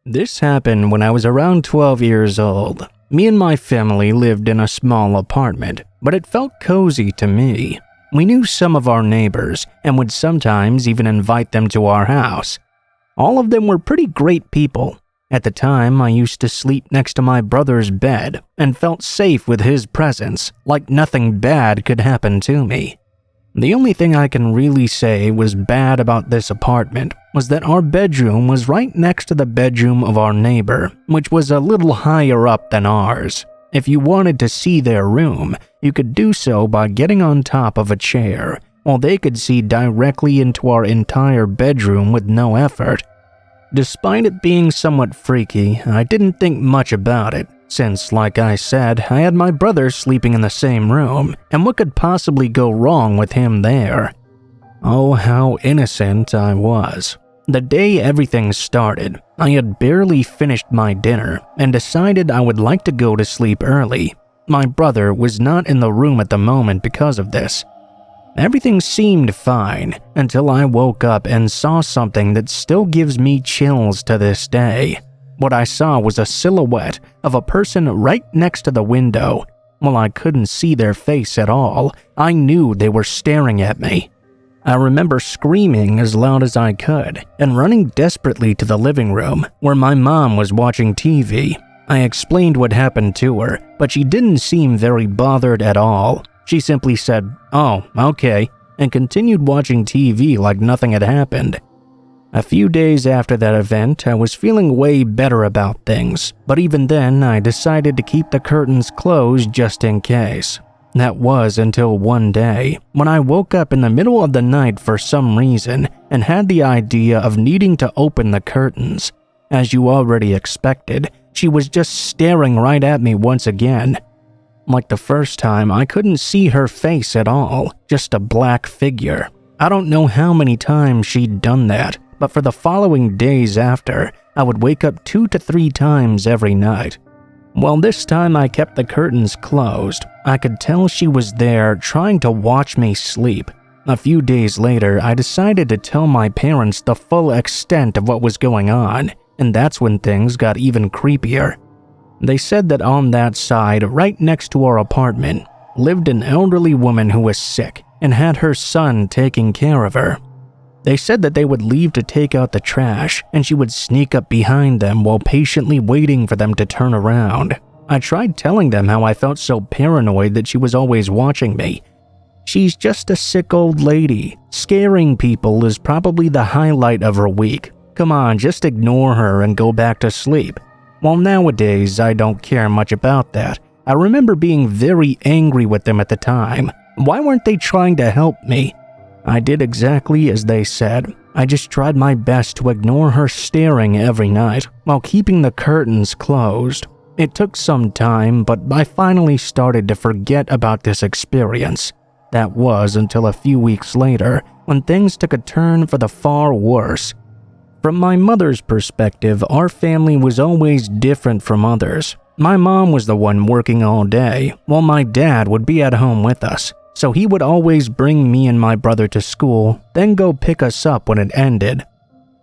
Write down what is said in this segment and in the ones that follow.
This happened when I was around 12 years old. Me and my family lived in a small apartment, but it felt cozy to me. We knew some of our neighbors and would sometimes even invite them to our house. All of them were pretty great people. At the time, I used to sleep next to my brother's bed and felt safe with his presence, like nothing bad could happen to me. The only thing I can really say was bad about this apartment was that our bedroom was right next to the bedroom of our neighbor, which was a little higher up than ours. If you wanted to see their room, you could do so by getting on top of a chair, while they could see directly into our entire bedroom with no effort. Despite it being somewhat freaky, I didn't think much about it, since, like I said, I had my brother sleeping in the same room, and what could possibly go wrong with him there? Oh, how innocent I was. The day everything started, I had barely finished my dinner and decided I would like to go to sleep early. My brother was not in the room at the moment because of this. Everything seemed fine until I woke up and saw something that still gives me chills to this day. What I saw was a silhouette of a person right next to the window. While I couldn't see their face at all, I knew they were staring at me. I remember screaming as loud as I could and running desperately to the living room where my mom was watching TV. I explained what happened to her, but she didn't seem very bothered at all. She simply said, "Oh, okay," and continued watching TV like nothing had happened. A few days after that event, I was feeling way better about things, but even then, I decided to keep the curtains closed just in case. That was until one day, when I woke up in the middle of the night for some reason and had the idea of needing to open the curtains. As you already expected, she was just staring right at me once again. Like the first time, I couldn't see her face at all, just a black figure. I don't know how many times she'd done that, but for the following days after, I would wake up 2 to 3 times every night. Well, this time I kept the curtains closed. I could tell she was there trying to watch me sleep. A few days later, I decided to tell my parents the full extent of what was going on, and that's when things got even creepier. They said that on that side, right next to our apartment, lived an elderly woman who was sick and had her son taking care of her. They said that they would leave to take out the trash and she would sneak up behind them while patiently waiting for them to turn around. I tried telling them how I felt so paranoid that she was always watching me. She's just a sick old lady. Scaring people is probably the highlight of her week. Come on, just ignore her and go back to sleep. Well, nowadays, I don't care much about that. I remember being very angry with them at the time. Why weren't they trying to help me? I did exactly as they said. I just tried my best to ignore her staring every night while keeping the curtains closed. It took some time, but I finally started to forget about this experience. That was until a few weeks later, when things took a turn for the far worse. From my mother's perspective, our family was always different from others. My mom was the one working all day, while my dad would be at home with us. So he would always bring me and my brother to school, then go pick us up when it ended.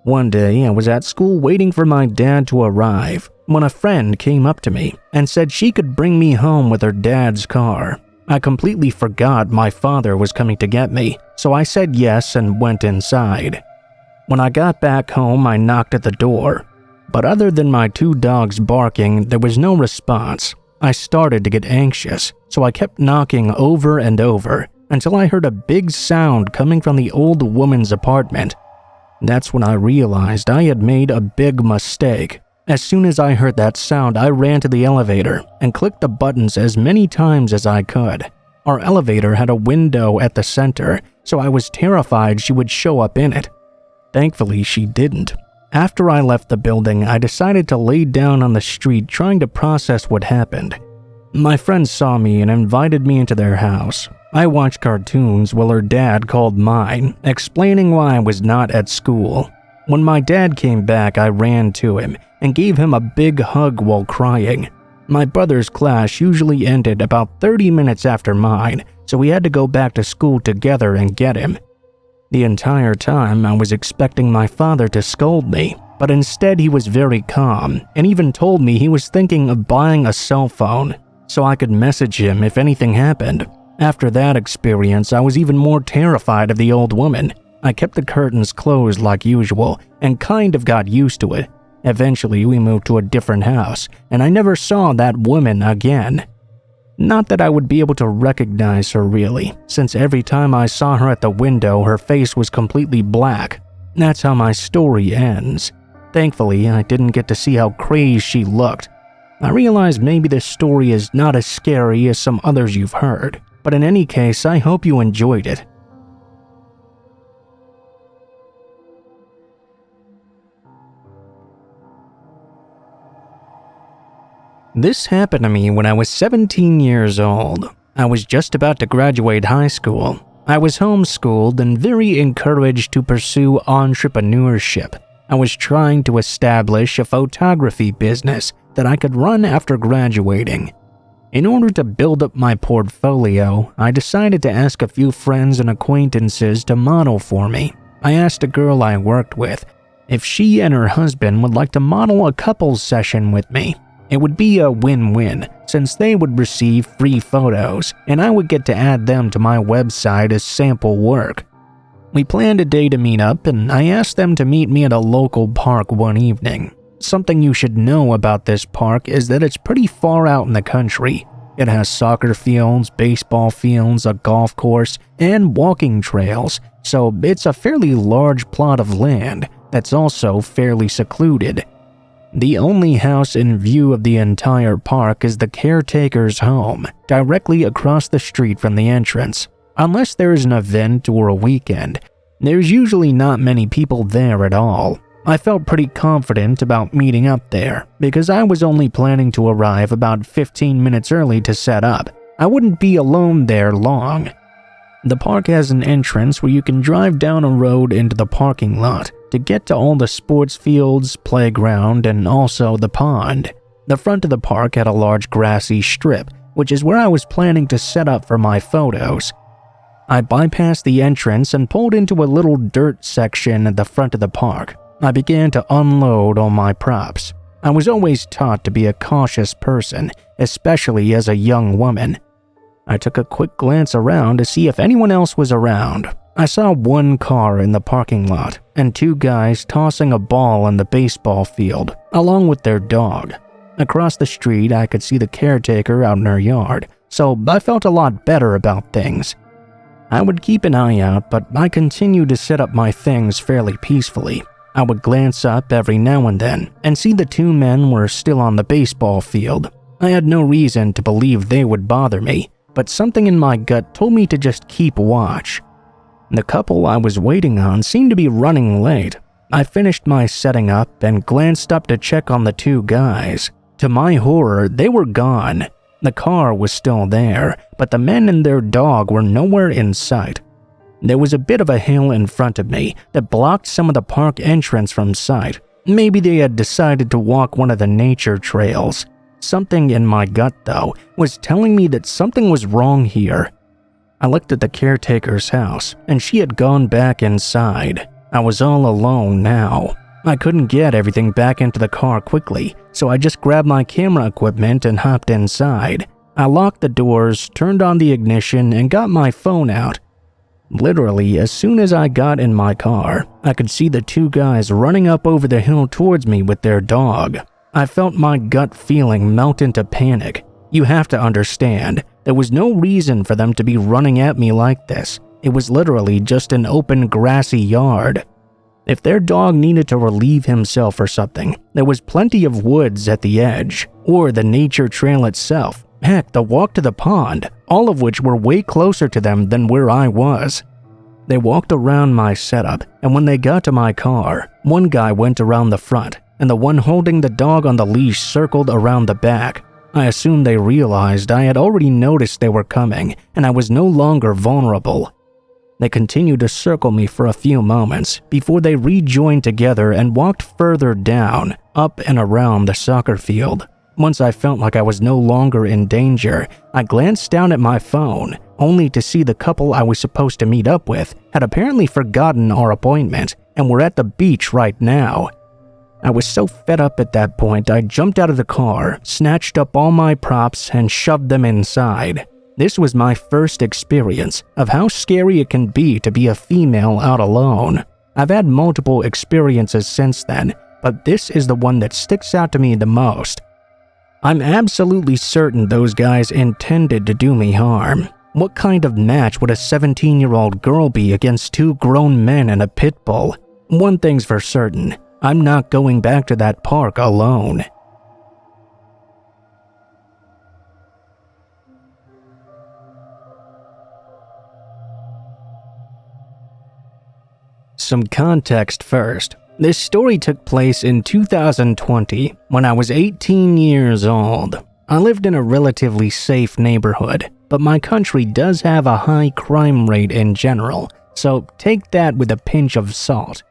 One day, I was at school waiting for my dad to arrive when a friend came up to me and said she could bring me home with her dad's car. I completely forgot my father was coming to get me, so I said yes and went inside. When I got back home, I knocked at the door, but other than my 2 dogs barking, there was no response. I started to get anxious, so I kept knocking over and over until I heard a big sound coming from the old woman's apartment. That's when I realized I had made a big mistake. As soon as I heard that sound, I ran to the elevator and clicked the buttons as many times as I could. Our elevator had a window at the center, so I was terrified she would show up in it. Thankfully, she didn't. After I left the building, I decided to lay down on the street trying to process what happened. My friends saw me and invited me into their house. I watched cartoons while her dad called mine, explaining why I was not at school. When my dad came back, I ran to him and gave him a big hug while crying. My brother's class usually ended about 30 minutes after mine, so we had to go back to school together and get him. The entire time, I was expecting my father to scold me, but instead he was very calm and even told me he was thinking of buying a cell phone so I could message him if anything happened. After that experience, I was even more terrified of the old woman. I kept the curtains closed like usual and kind of got used to it. Eventually, we moved to a different house, and I never saw that woman again. Not that I would be able to recognize her really, since every time I saw her at the window, her face was completely black. That's how my story ends. Thankfully, I didn't get to see how crazed she looked. I realize maybe this story is not as scary as some others you've heard, but in any case, I hope you enjoyed it. This happened to me when I was 17 years old. I was just about to graduate high school. I was homeschooled and very encouraged to pursue entrepreneurship. I was trying to establish a photography business that I could run after graduating. In order to build up my portfolio, I decided to ask a few friends and acquaintances to model for me. I asked a girl I worked with if she and her husband would like to model a couples session with me. It would be a win-win, since they would receive free photos, and I would get to add them to my website as sample work. We planned a day to meet up, and I asked them to meet me at a local park one evening. Something you should know about this park is that it's pretty far out in the country. It has soccer fields, baseball fields, a golf course, and walking trails, so it's a fairly large plot of land that's also fairly secluded. The only house in view of the entire park is the caretaker's home, directly across the street from the entrance. Unless there is an event or a weekend, there's usually not many people there at all. I felt pretty confident about meeting up there, because I was only planning to arrive about 15 minutes early to set up. I wouldn't be alone there long. The park has an entrance where you can drive down a road into the parking lot to get to all the sports fields, playground, and also the pond. The front of the park had a large grassy strip, which is where I was planning to set up for my photos. I bypassed the entrance and pulled into a little dirt section at the front of the park. I began to unload all my props. I was always taught to be a cautious person, especially as a young woman. I took a quick glance around to see if anyone else was around. I saw one car in the parking lot and two guys tossing a ball in the baseball field, along with their dog. Across the street, I could see the caretaker out in her yard, so I felt a lot better about things. I would keep an eye out, but I continued to set up my things fairly peacefully. I would glance up every now and then and see the two men were still on the baseball field. I had no reason to believe they would bother me, but something in my gut told me to just keep watch. The couple I was waiting on seemed to be running late. I finished my setting up and glanced up to check on the two guys. To my horror, they were gone. The car was still there, but the men and their dog were nowhere in sight. There was a bit of a hill in front of me that blocked some of the park entrance from sight. Maybe they had decided to walk one of the nature trails. Something in my gut, though, was telling me that something was wrong here. I looked at the caretaker's house, and she had gone back inside. I was all alone now. I couldn't get everything back into the car quickly, so I just grabbed my camera equipment and hopped inside. I locked the doors, turned on the ignition, and got my phone out. Literally, as soon as I got in my car, I could see the two guys running up over the hill towards me with their dog. I felt my gut feeling melt into panic. You have to understand, there was no reason for them to be running at me like this. It was literally just an open grassy yard. If their dog needed to relieve himself or something, there was plenty of woods at the edge, or the nature trail itself. Heck, the walk to the pond, all of which were way closer to them than where I was. They walked around my setup, and when they got to my car, one guy went around the front, and the one holding the dog on the leash circled around the back. I assumed they realized I had already noticed they were coming, and I was no longer vulnerable. They continued to circle me for a few moments before they rejoined together and walked further down, up and around the soccer field. Once I felt like I was no longer in danger, I glanced down at my phone, only to see the couple I was supposed to meet up with had apparently forgotten our appointment and were at the beach right now. I was so fed up at that point, I jumped out of the car, snatched up all my props, and shoved them inside. This was my first experience of how scary it can be to be a female out alone. I've had multiple experiences since then, but this is the one that sticks out to me the most. I'm absolutely certain those guys intended to do me harm. What kind of match would a 17-year-old girl be against two grown men and a pit bull? One thing's for certain, I'm not going back to that park alone. Some context first. This story took place in 2020 when I was 18 years old. I lived in a relatively safe neighborhood, but my country does have a high crime rate in general, so take that with a pinch of salt.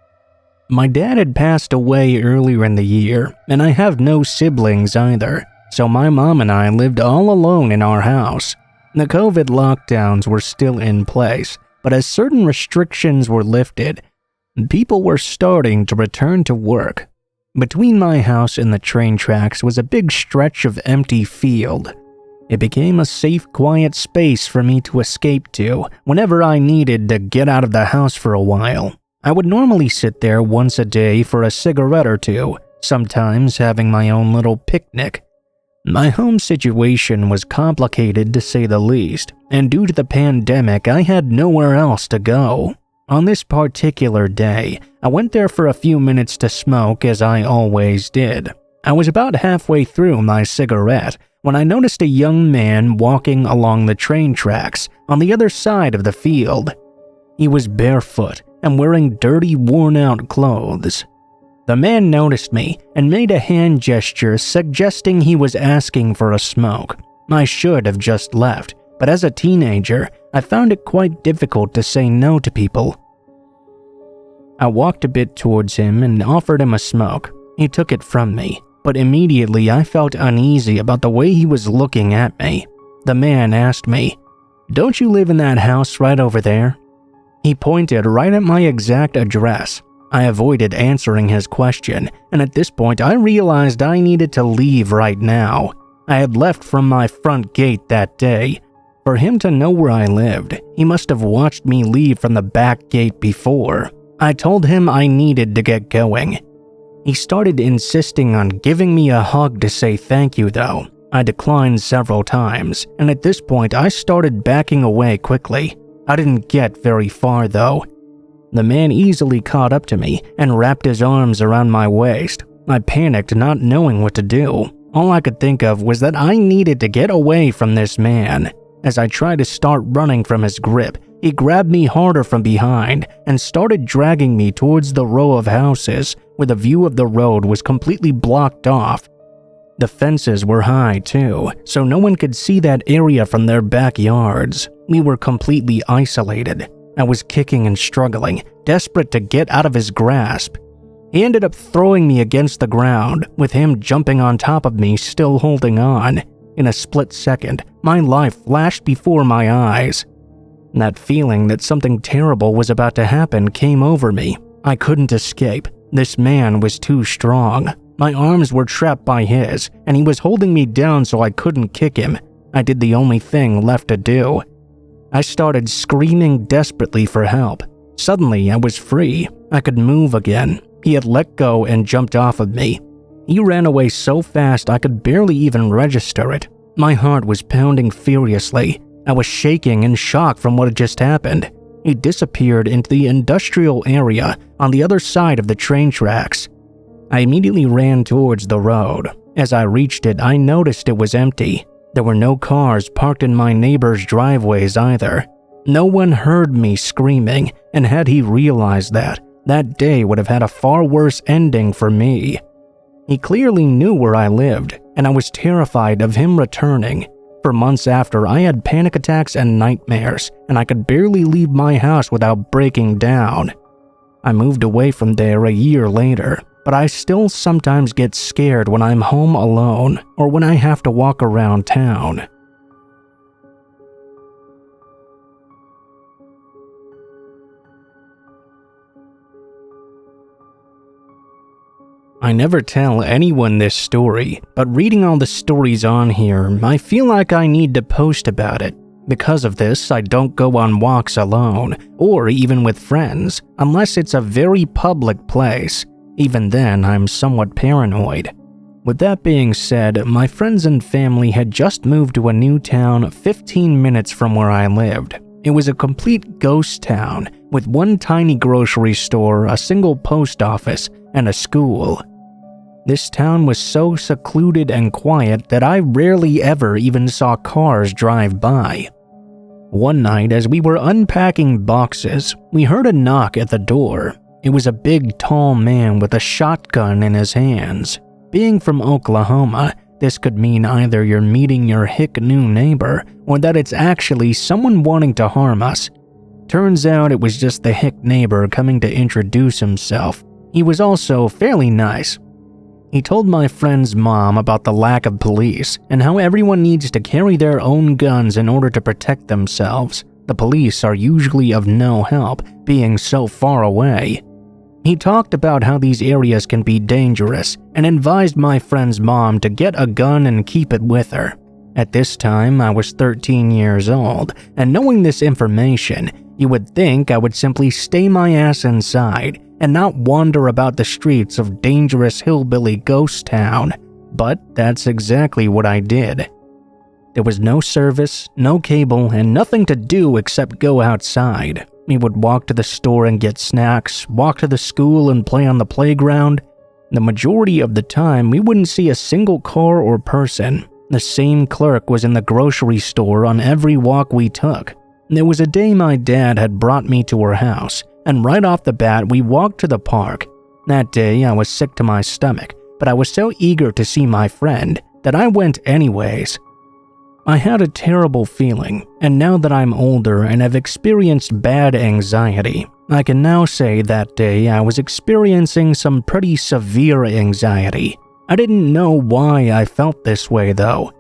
My dad had passed away earlier in the year, and I have no siblings either, so my mom and I lived all alone in our house. The COVID lockdowns were still in place, but as certain restrictions were lifted, people were starting to return to work. Between my house and the train tracks was a big stretch of empty field. It became a safe, quiet space for me to escape to whenever I needed to get out of the house for a while. I would normally sit there once a day for a cigarette or two, sometimes having my own little picnic. My home situation was complicated to say the least, and due to the pandemic, I had nowhere else to go. On this particular day, I went there for a few minutes to smoke as I always did. I was about halfway through my cigarette when I noticed a young man walking along the train tracks on the other side of the field. He was barefoot and wearing dirty, worn-out clothes. The man noticed me and made a hand gesture suggesting he was asking for a smoke. I should have just left, but as a teenager, I found it quite difficult to say no to people. I walked a bit towards him and offered him a smoke. He took it from me, but immediately I felt uneasy about the way he was looking at me. The man asked me, "Don't you live in that house right over there?" He pointed right at my exact address. I avoided answering his question, and at this point I realized I needed to leave right now. I had left from my front gate that day. For him to know where I lived, he must have watched me leave from the back gate before. I told him I needed to get going. He started insisting on giving me a hug to say thank you though. I declined several times, and at this point I started backing away quickly. I didn't get very far though. The man easily caught up to me and wrapped his arms around my waist. I panicked, not knowing what to do. All I could think of was that I needed to get away from this man. As I tried to start running from his grip, he grabbed me harder from behind and started dragging me towards the row of houses where the view of the road was completely blocked off. The fences were high too, so no one could see that area from their backyards. We were completely isolated. I was kicking and struggling, desperate to get out of his grasp. He ended up throwing me against the ground, with him jumping on top of me, still holding on. In a split second, my life flashed before my eyes. That feeling that something terrible was about to happen came over me. I couldn't escape. This man was too strong. My arms were trapped by his, and he was holding me down so I couldn't kick him. I did the only thing left to do. I started screaming desperately for help. Suddenly, I was free. I could move again. He had let go and jumped off of me. He ran away so fast I could barely even register it. My heart was pounding furiously. I was shaking in shock from what had just happened. He disappeared into the industrial area on the other side of the train tracks. I immediately ran towards the road. As I reached it, I noticed it was empty. There were no cars parked in my neighbor's driveways either. No one heard me screaming, and had he realized that day would have had a far worse ending for me. He clearly knew where I lived, and I was terrified of him returning. For months after, I had panic attacks and nightmares, and I could barely leave my house without breaking down. I moved away from there a year later, but I still sometimes get scared when I'm home alone or when I have to walk around town. I never tell anyone this story, but reading all the stories on here, I feel like I need to post about it. Because of this, I don't go on walks alone, or even with friends, unless it's a very public place. Even then, I'm somewhat paranoid. With that being said, my friends and family had just moved to a new town 15 minutes from where I lived. It was a complete ghost town, with one tiny grocery store, a single post office, and a school. This town was so secluded and quiet that I rarely ever even saw cars drive by. One night, as we were unpacking boxes, we heard a knock at the door. It was a big, tall man with a shotgun in his hands. Being from Oklahoma, this could mean either you're meeting your hick new neighbor, or that it's actually someone wanting to harm us. Turns out it was just the hick neighbor coming to introduce himself. He was also fairly nice. He told my friend's mom about the lack of police and how everyone needs to carry their own guns in order to protect themselves. The police are usually of no help, being so far away. He talked about how these areas can be dangerous and advised my friend's mom to get a gun and keep it with her. At this time, I was 13 years old, and knowing this information, you would think I would simply stay my ass inside and not wander about the streets of dangerous hillbilly ghost town, but that's exactly what I did. There was no service, no cable, and nothing to do except go outside. We would walk to the store and get snacks, walk to the school and play on the playground. The majority of the time, we wouldn't see a single car or person. The same clerk was in the grocery store on every walk we took. There was a day my dad had brought me to her house, and right off the bat, we walked to the park. That day, I was sick to my stomach, but I was so eager to see my friend that I went anyways. I had a terrible feeling, and now that I'm older and have experienced bad anxiety, I can now say that day I was experiencing some pretty severe anxiety. I didn't know why I felt this way though.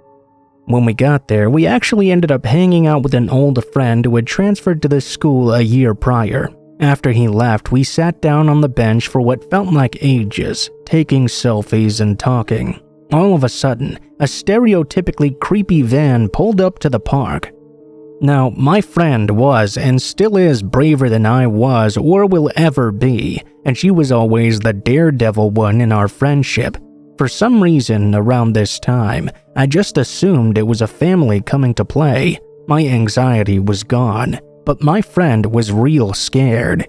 When we got there, we actually ended up hanging out with an old friend who had transferred to this school a year prior. After he left, we sat down on the bench for what felt like ages, taking selfies and talking. All of a sudden, a stereotypically creepy van pulled up to the park. Now, my friend was and still is braver than I was or will ever be, and she was always the daredevil one in our friendship. For some reason, around this time, I just assumed it was a family coming to play. My anxiety was gone, but my friend was real scared.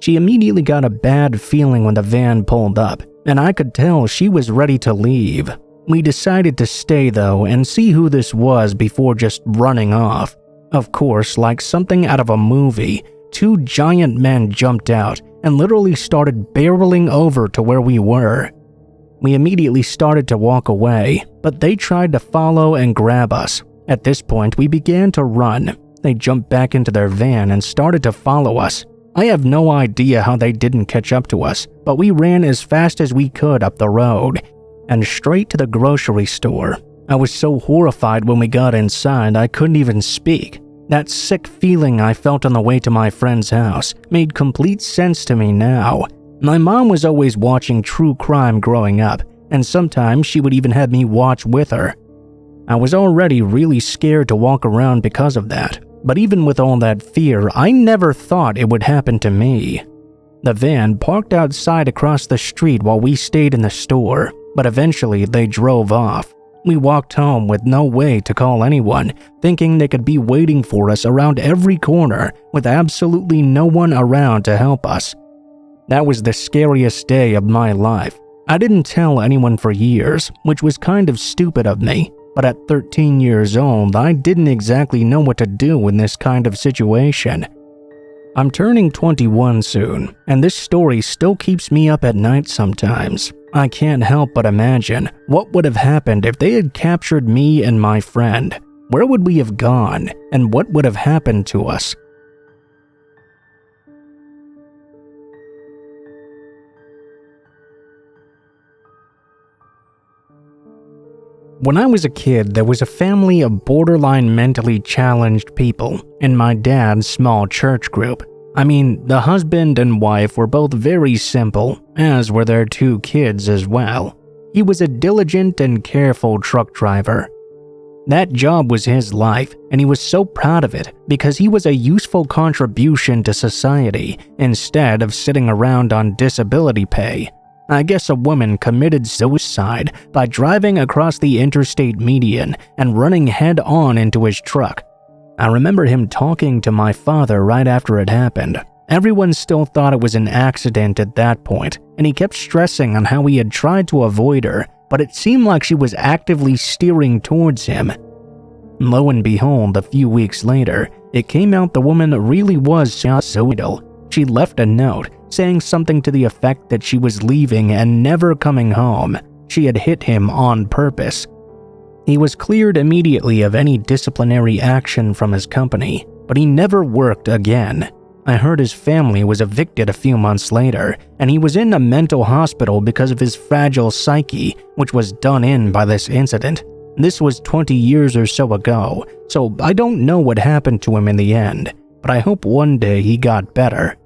She immediately got a bad feeling when the van pulled up, and I could tell she was ready to leave. We decided to stay though and see who this was before just running off. Of course, like something out of a movie, two giant men jumped out and literally started barreling over to where we were. We immediately started to walk away, but they tried to follow and grab us. At this point, we began to run. They jumped back into their van and started to follow us. I have no idea how they didn't catch up to us, but we ran as fast as we could up the road and straight to the grocery store. I was so horrified when we got inside I couldn't even speak. That sick feeling I felt on the way to my friend's house made complete sense to me now. My mom was always watching true crime growing up, and sometimes she would even have me watch with her. I was already really scared to walk around because of that, but even with all that fear, I never thought it would happen to me. The van parked outside across the street while we stayed in the store, but eventually they drove off. We walked home with no way to call anyone, thinking they could be waiting for us around every corner with absolutely no one around to help us. That was the scariest day of my life. I didn't tell anyone for years, which was kind of stupid of me, but at 13 years old, I didn't exactly know what to do in this kind of situation. I'm turning 21 soon, and this story still keeps me up at night sometimes. I can't help but imagine what would have happened if they had captured me and my friend. Where would we have gone, and what would have happened to us? When I was a kid, there was a family of borderline mentally challenged people in my dad's small church group. I mean, the husband and wife were both very simple, as were their 2 kids as well. He was a diligent and careful truck driver. That job was his life, and he was so proud of it because he was a useful contribution to society instead of sitting around on disability pay. I guess a woman committed suicide by driving across the interstate median and running head-on into his truck. I remember him talking to my father right after it happened. Everyone still thought it was an accident at that point, and he kept stressing on how he had tried to avoid her, but it seemed like she was actively steering towards him. Lo and behold, a few weeks later, it came out the woman really was suicidal. She left a note saying something to the effect that she was leaving and never coming home. She had hit him on purpose. He was cleared immediately of any disciplinary action from his company, but he never worked again. I heard his family was evicted a few months later, and he was in a mental hospital because of his fragile psyche, which was done in by this incident. This was 20 years or so ago, so I don't know what happened to him in the end, but I hope one day he got better.